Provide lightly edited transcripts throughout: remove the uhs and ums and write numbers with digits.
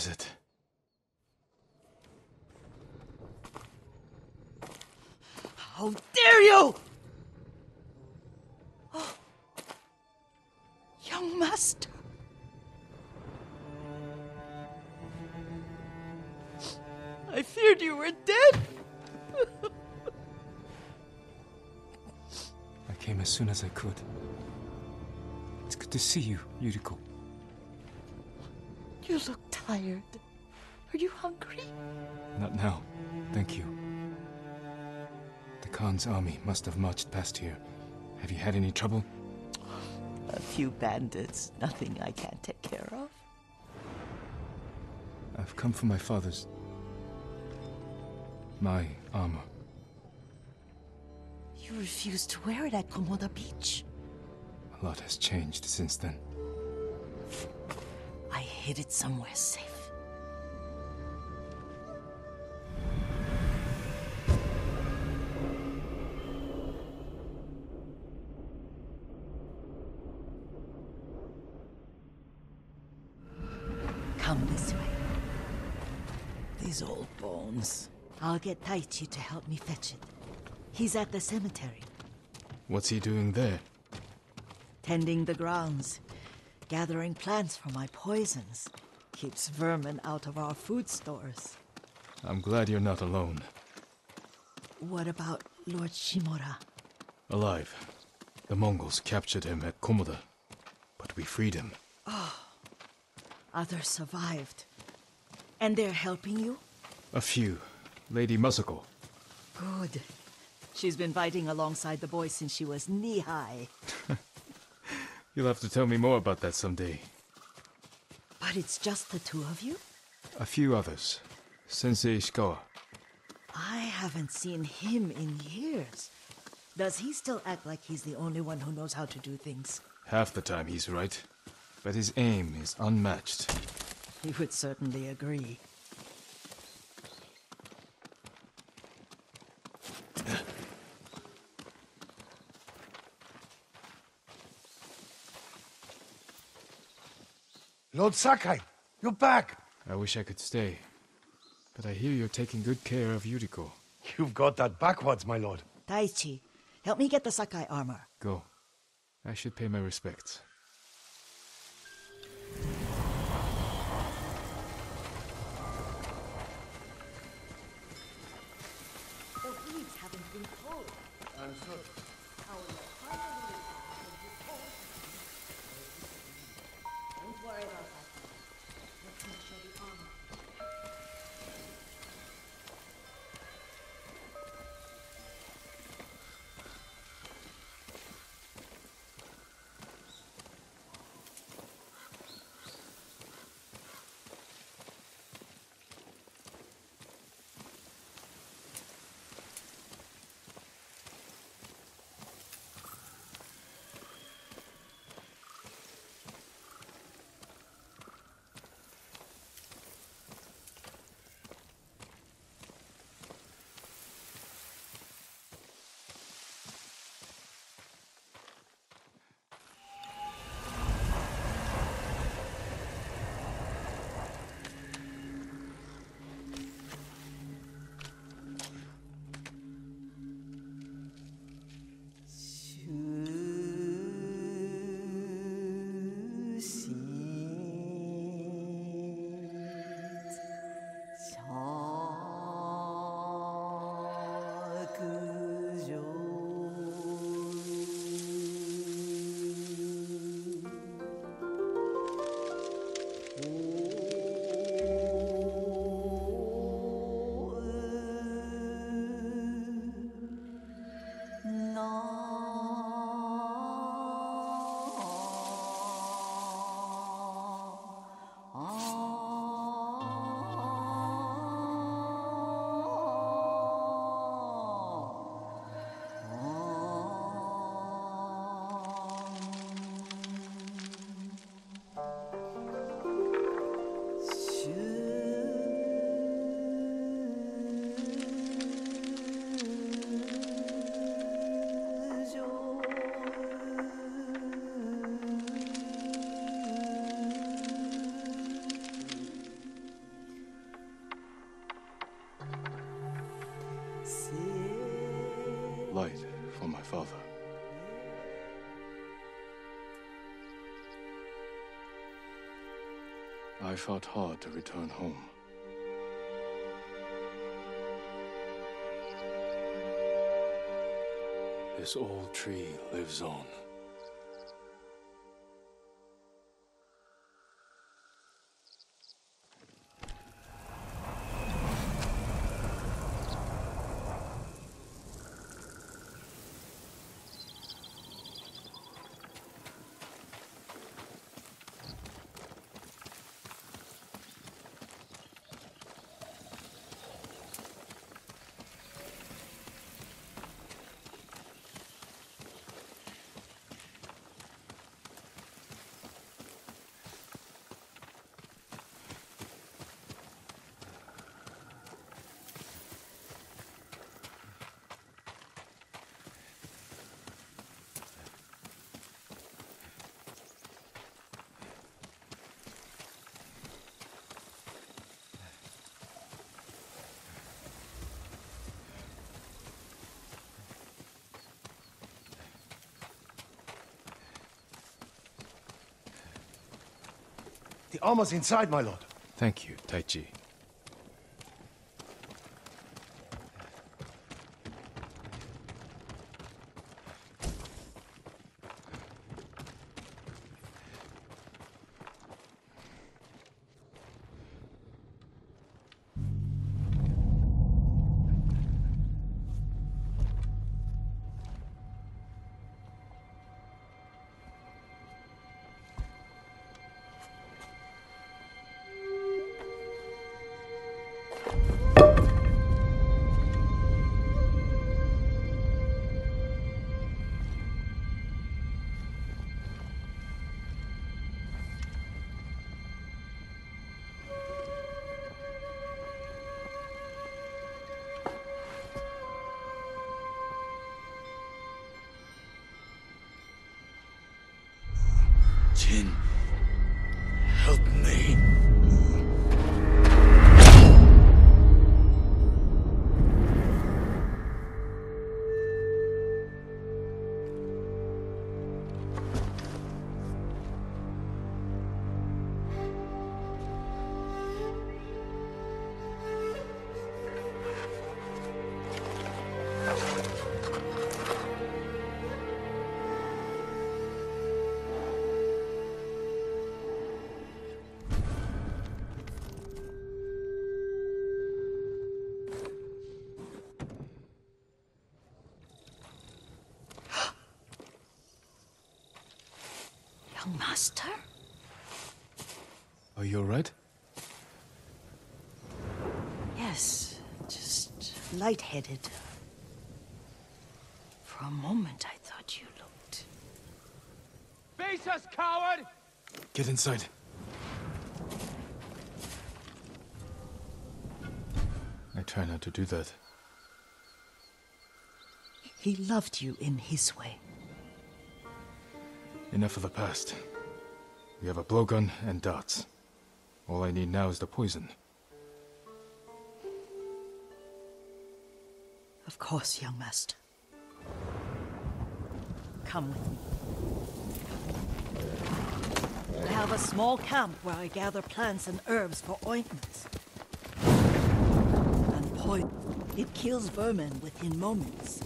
is it? How dare you! Oh. Young master. I feared you were dead. I came as soon as I could. It's good to see you, Yuriko. You look tired. Are you hungry? Not now, thank you. The Khan's army must have marched past here. Have you had any trouble? A few bandits. Nothing I can't take care of. I've come for my father's... my armor. You refused to wear it at Komoda Beach. A lot has changed since then. I hid it somewhere safe. Come this way. These old bones. I'll get Taichi to help me fetch it. He's at the cemetery. What's he doing there? Tending the grounds. Gathering plants for my poisons. Keeps vermin out of our food stores. I'm glad you're not alone. What about Lord Shimura? Alive. The Mongols captured him at Komoda, but we freed him. Others survived. And they're helping you? A few. Lady Masako. Good. She's been fighting alongside the boys since she was knee-high. You'll have to tell me more about that someday. But it's just the two of you? A few others. Sensei Ishikawa. I haven't seen him in years. Does he still act like he's the only one who knows how to do things? Half the time he's right, but his aim is unmatched. He would certainly agree. Lord Sakai, you're back. I wish I could stay, but I hear you're taking good care of Yuriko. You've got that backwards, my lord. Taichi, help me get the Sakai armor. Go. I should pay my respects. The weeds haven't been pulled. And so, Don't worry about that. Let's make sure the armor. I fought hard to return home. This old tree lives on. The armor's inside, my lord. Thank you, Taichi. Jin, help me. Young master? Are you alright? Yes, just lightheaded. For a moment, I thought you looked... Face us, coward! Get inside. I try not to do that. He loved you in his way. Enough of the past. We have a blowgun and darts. All I need now is the poison. Of course, young master. Come with me. I have a small camp where I gather plants and herbs for ointments. And poison. It kills vermin within moments.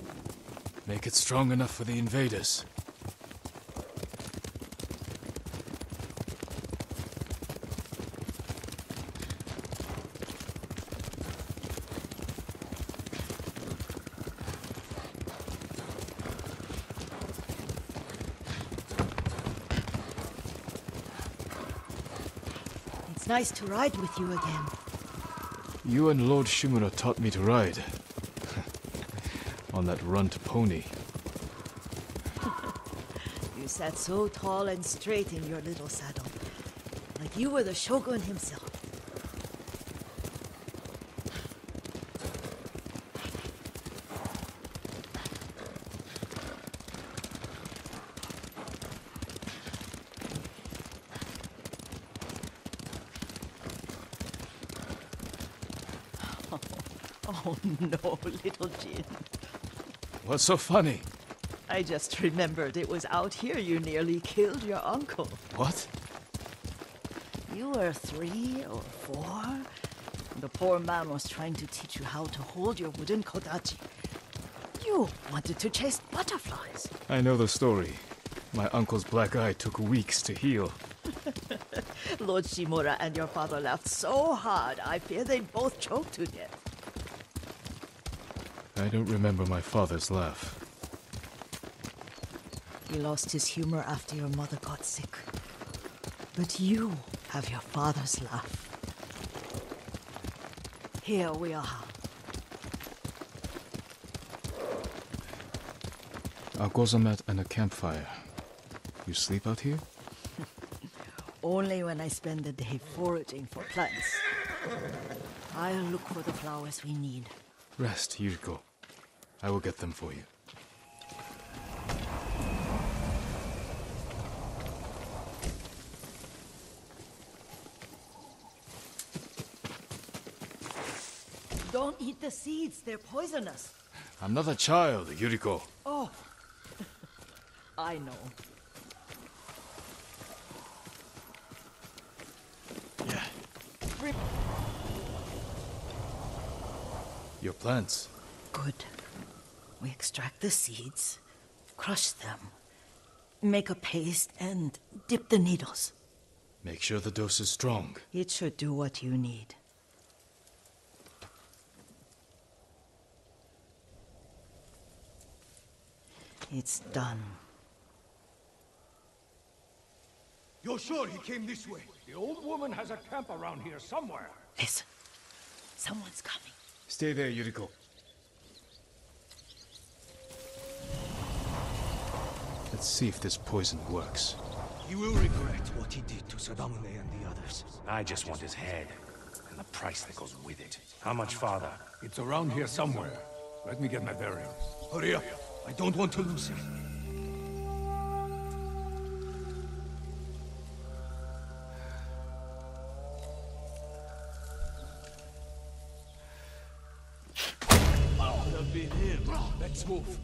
Make it strong enough for the invaders. It's nice to ride with you again. You and Lord Shimura taught me to ride. On that runt pony. You sat so tall and straight in your little saddle. Like you were the shogun himself. Oh no, little Jin. What's so funny? I just remembered it was out here you nearly killed your uncle. What? you were 3 or 4, the poor man was trying to teach you how to hold your wooden kodachi. You wanted to chase butterflies. I know the story. My uncle's black eye took weeks to heal. Lord Shimura and your father laughed so hard, I fear they both choked to death. I don't remember my father's laugh. He lost his humor after your mother got sick. But you have your father's laugh. Here we are. A gozamat and a campfire. You sleep out here? Only when I spend the day foraging for plants. I'll look for the flowers we need. Rest, Yuriko. I will get them for you. Don't eat the seeds, they're poisonous. I'm not a child, Yuriko. Oh, I know. Yeah. Your plants. Good. We extract the seeds, crush them, make a paste, and dip the needles. Make sure the dose is strong. It should do what you need. It's done. You're sure he came this way? The old woman has a camp around here somewhere. Listen, someone's coming. Stay there, Yuriko. Let's see if this poison works. He will regret what he did to Sadamune and the others. I just want his head, and the price that goes with it. How much farther? It's around here somewhere. Let me get my bearings. Hurry up. I don't want to lose him. Could have been him. Let's move.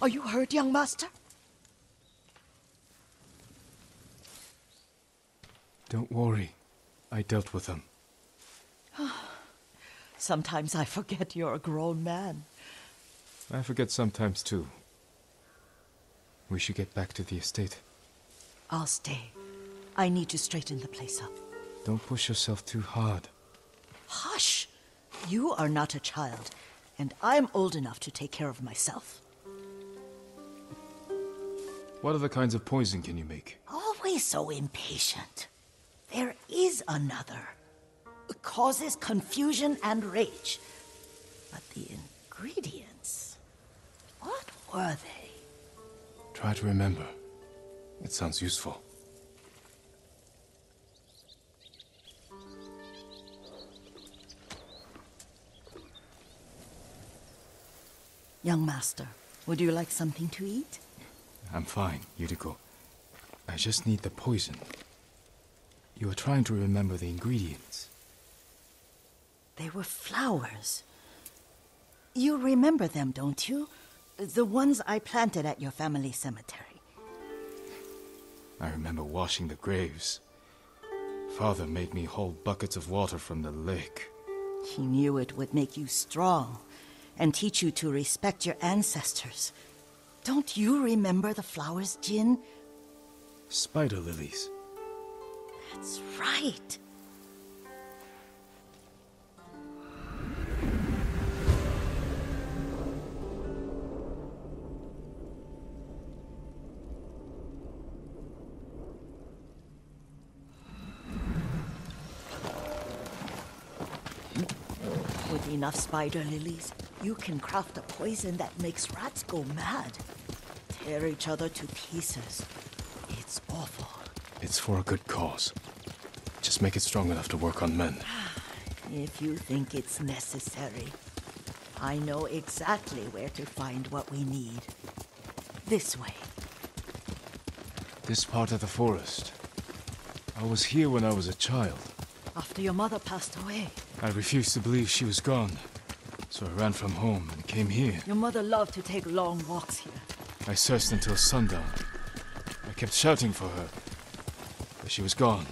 Are you hurt, young master? Don't worry. I dealt with them. Sometimes I forget you're a grown man. I forget sometimes too. We should get back to the estate. I'll stay. I need to straighten the place up. Don't push yourself too hard. Hush! You are not a child, and I'm old enough to take care of myself. What other kinds of poison can you make? Always so impatient. There is another. It causes confusion and rage. But the ingredients, what were they? Try to remember. It sounds useful. Young master, would you like something to eat? I'm fine, Yuriko. I just need the poison. You are trying to remember the ingredients. They were flowers. You remember them, don't you? The ones I planted at your family cemetery. I remember washing the graves. Father made me hold buckets of water from the lake. He knew it would make you strong and teach you to respect your ancestors. Don't you remember the flowers, Jin? Spider lilies. That's right. With enough spider lilies, you can craft a poison that makes rats go mad. Tear each other to pieces. It's awful. It's for a good cause. Just make it strong enough to work on men. If you think it's necessary, I know exactly where to find what we need. This way. This part of the forest. I was here when I was a child. After your mother passed away. I refused to believe she was gone. So I ran from home and came here. Your mother loved to take long walks here. I searched until sundown. I kept shouting for her. But she was gone.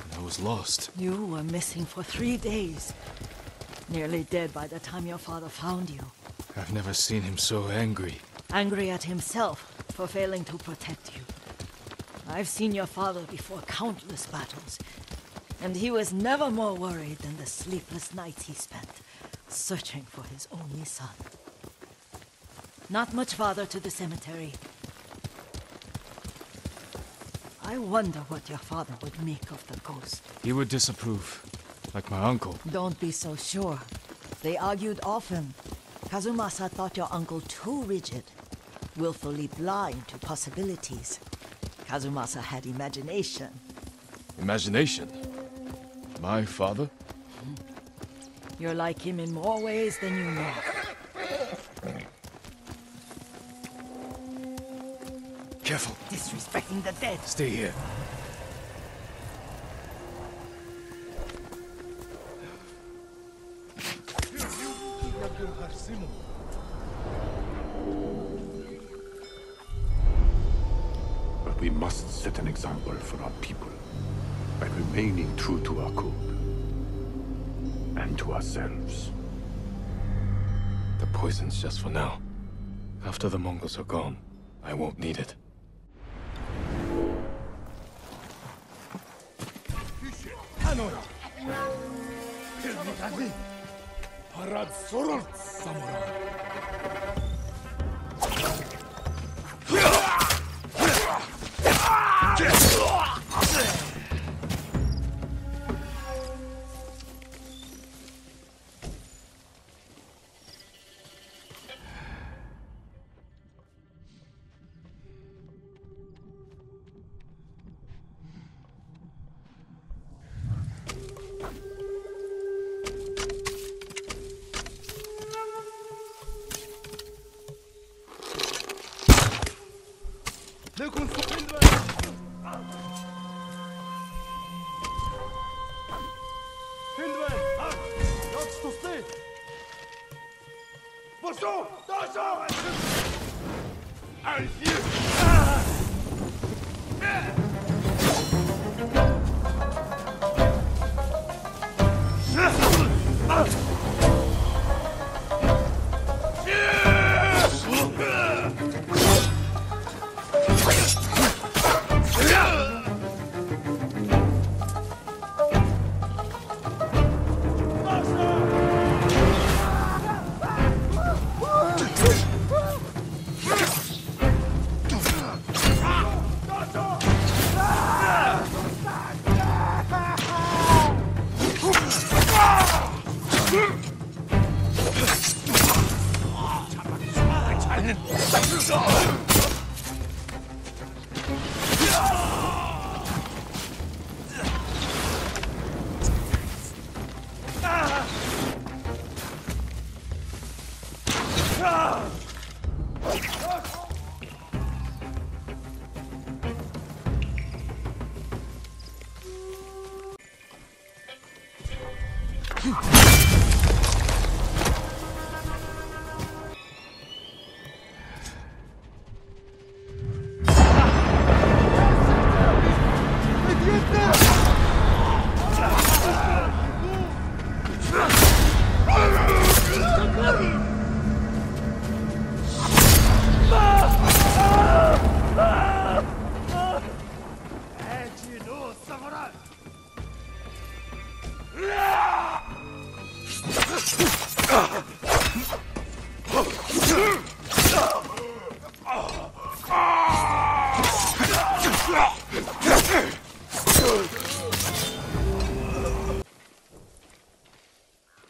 And I was lost. You were missing for 3 days. Nearly dead by the time your father found you. I've never seen him so angry. Angry at himself for failing to protect you. I've seen your father before countless battles, and he was never more worried than the sleepless nights he spent searching for his only son. Not much farther to the cemetery. I wonder what your father would make of the ghost. He would disapprove, like my uncle. Don't be so sure. They argued often. Kazumasa thought your uncle too rigid, willfully blind to possibilities. Kazumasa had imagination. Imagination? My father? You're like him in more ways than you know. Careful. Disrespecting the dead. Stay here. But we must set an example for our people by remaining true to our code and to ourselves. The poison's just for now. After the Mongols are gone, I won't need it.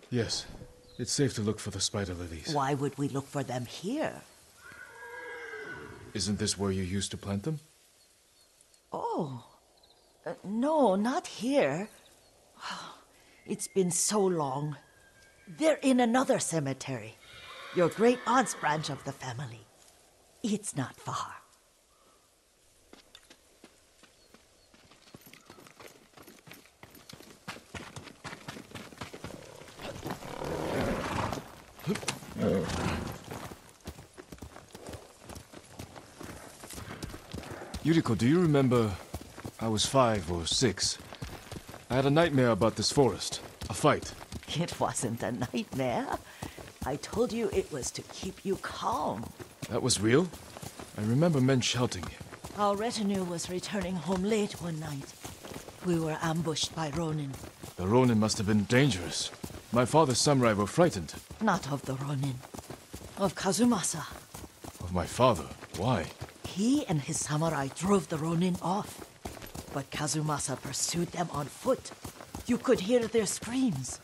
Yes, it's safe to look for the spider lilies. Why would we look for them here? Isn't this where you used to plant them? Oh. No, not here. It's been so long. They're in another cemetery. Your great aunt's branch of the family. It's not far. Yuriko, do you remember? I was 5 or 6. I had a nightmare about this forest. A fight. It wasn't a nightmare. I told you it was to keep you calm. That was real? I remember men shouting. Our retinue was returning home late one night. We were ambushed by Ronin. The Ronin must have been dangerous. My father's samurai were frightened. Not of the Ronin. Of Kazumasa. Of my father? Why? He and his samurai drove the Ronin off. But Kazumasa pursued them on foot. You could hear their screams.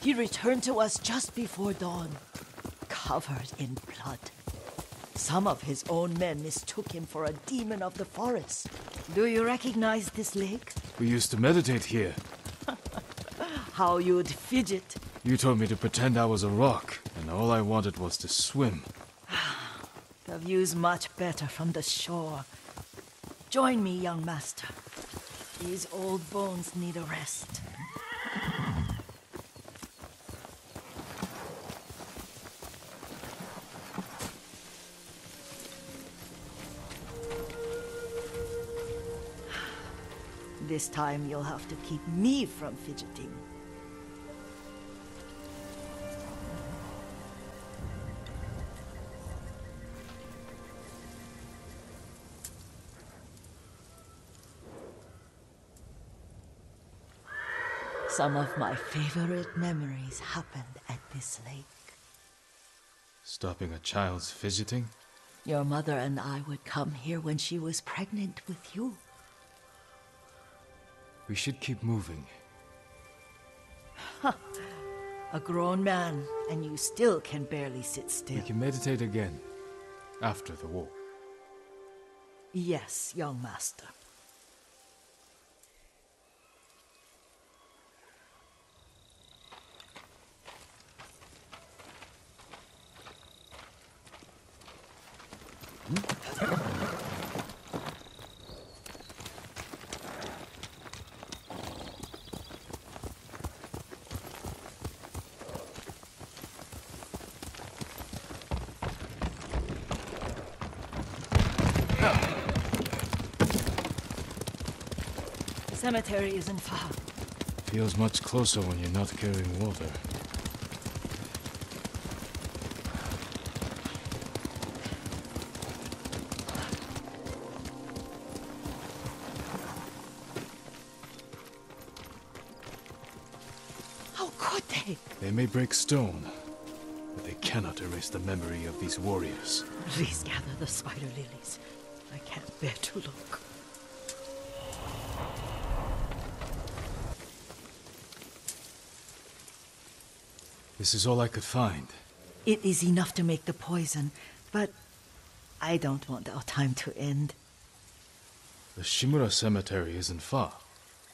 He returned to us just before dawn, covered in blood. Some of his own men mistook him for a demon of the forest. Do you recognize this lake? We used to meditate here. How you'd fidget. You told me to pretend I was a rock, and all I wanted was to swim. The view's much better from the shore. Join me, young master. These old bones need a rest. This time you'll have to keep me from fidgeting. Some of my favorite memories happened at this lake. Stopping a child's fidgeting? Your mother and I would come here when she was pregnant with you. We should keep moving. A grown man, and you still can barely sit still. We can meditate again. After the war. Yes, young master. Cemetery isn't far. Feels much closer when you're not carrying water. How could they? They may break stone, but they cannot erase the memory of these warriors. Please gather the spider lilies. I can't bear to look. This is all I could find. It is enough to make the poison, but I don't want our time to end. The Shimura Cemetery isn't far.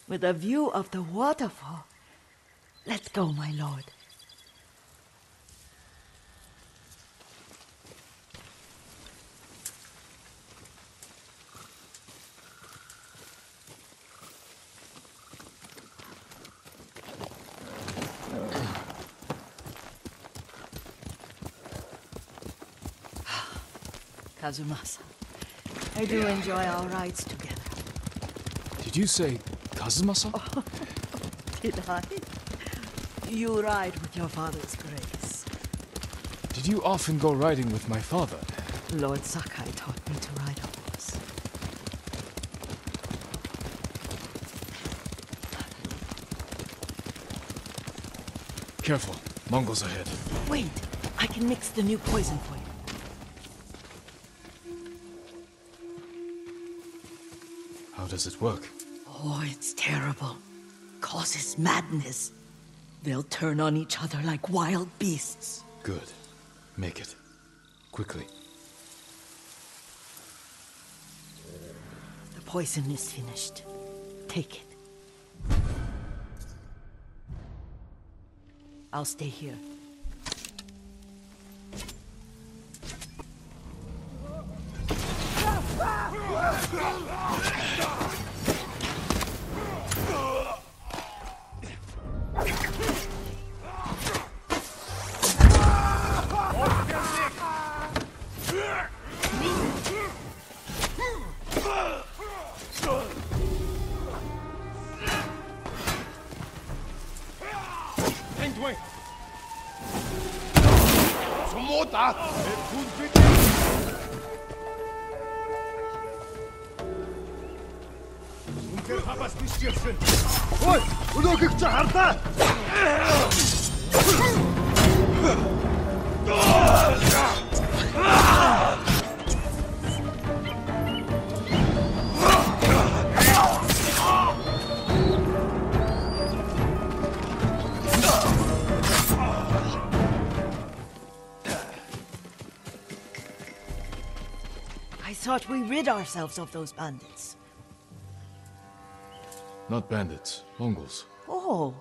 With a view of the waterfall. Let's go, my lord. Kazumasa, I do enjoy our rides together. Did you say Kazumasa? Did I? You ride with your father's grace. Did you often go riding with my father? Lord Sakai taught me to ride a horse. Careful, Mongols ahead. Wait, I can mix the new poison for you. How does it work? Oh, it's terrible. Causes madness. They'll turn on each other like wild beasts. Good. Make it. Quickly. The poison is finished. Take it. I'll stay here. Ой, өнөөхийг чи харлаа. I thought we rid ourselves of those bandits. Not bandits, Mongols. Oh,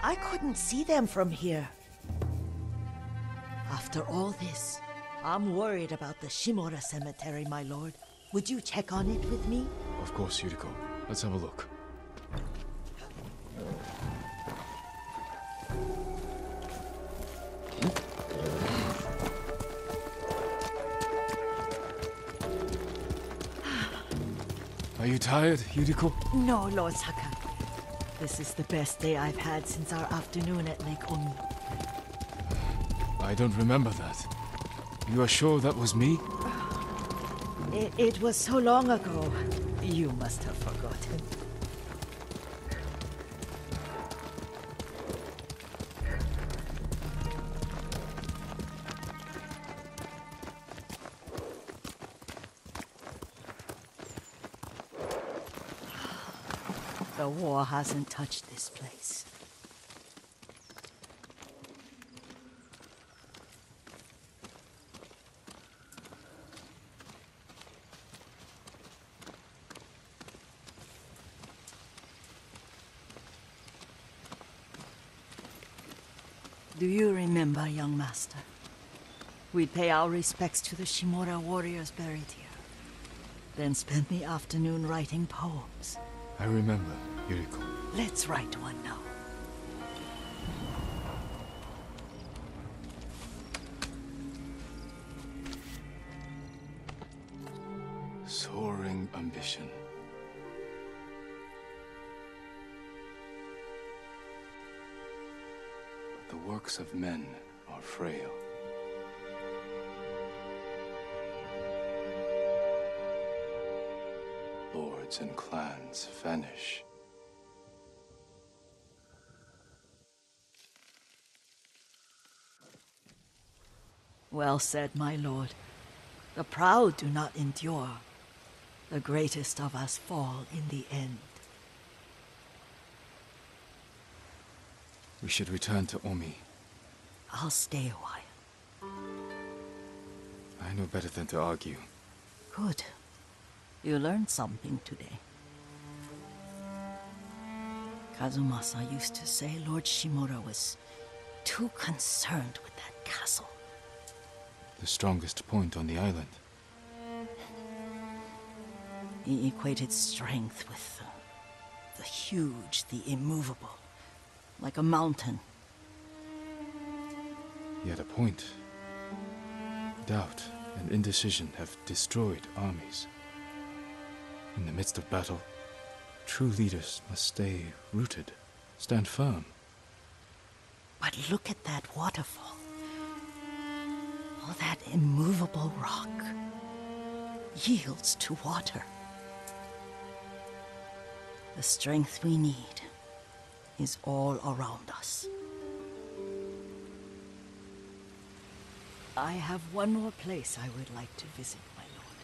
I couldn't see them from here. After all this, I'm worried about the Shimura cemetery, my lord. Would you check on it with me? Of course, Yuriko. Let's have a look. Are you tired, Yuriko? No, Lord Saka. This is the best day I've had since our afternoon at Lake Omi. I don't remember that. You are sure that was me? It was so long ago. You must have forgotten. The war hasn't touched this place. Do you remember, young master? We'd pay our respects to the Shimura warriors buried here, then spend the afternoon writing poems. I remember, Yuriko. Let's write one now. Soaring ambition. But the works of men are frail. Lords and clans vanish. Well said, my lord. The proud do not endure. The greatest of us fall in the end. We should return to Omi. I'll stay a while. I know better than to argue. Good. You learned something today. Kazumasa used to say Lord Shimura was too concerned with that castle. The strongest point on the island. He equated strength with the huge, the immovable, like a mountain. Yet a point. Doubt and indecision have destroyed armies. In the midst of battle, true leaders must stay rooted, stand firm. But look at that waterfall. All that immovable rock yields to water. The strength we need is all around us. I have one more place I would like to visit, my lord.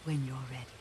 When you're ready.